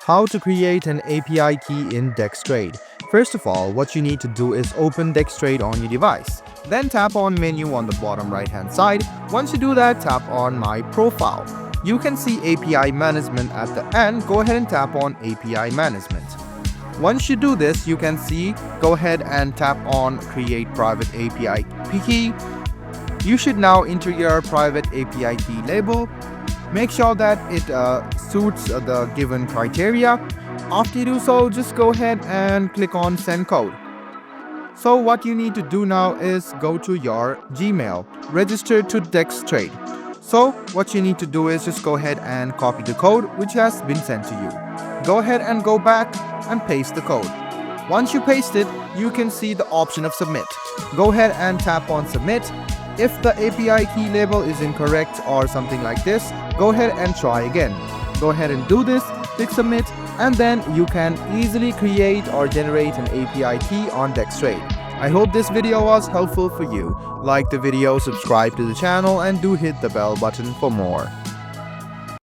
How to create an API key in Dex-Trade. First of all, what you need to do is open Dex-Trade on your device. Then tap on menu on the bottom right hand side. Once you do that, tap on My Profile. You can see API Management at the end. Go ahead and tap on API Management. Once you do this, you can see, go ahead and tap on Create Private API Key. You should now enter your private API key label. Make sure that it suits the given criteria. After you do so, just go ahead and click on Send Code. So what you need to do now is go to your Gmail, register to Dex-Trade. So what you need to do is just go ahead and copy the code which has been sent to you. Go ahead and go back and paste the code. Once you paste it, you can see the option of Submit. Go ahead and tap on Submit. If the API key label is incorrect or something like this, go ahead and try again. Go ahead and do this, click Submit, and then you can easily create or generate an API key on Dex-Trade. I hope this video was helpful for you. Like the video, subscribe to the channel, and do hit the bell button for more.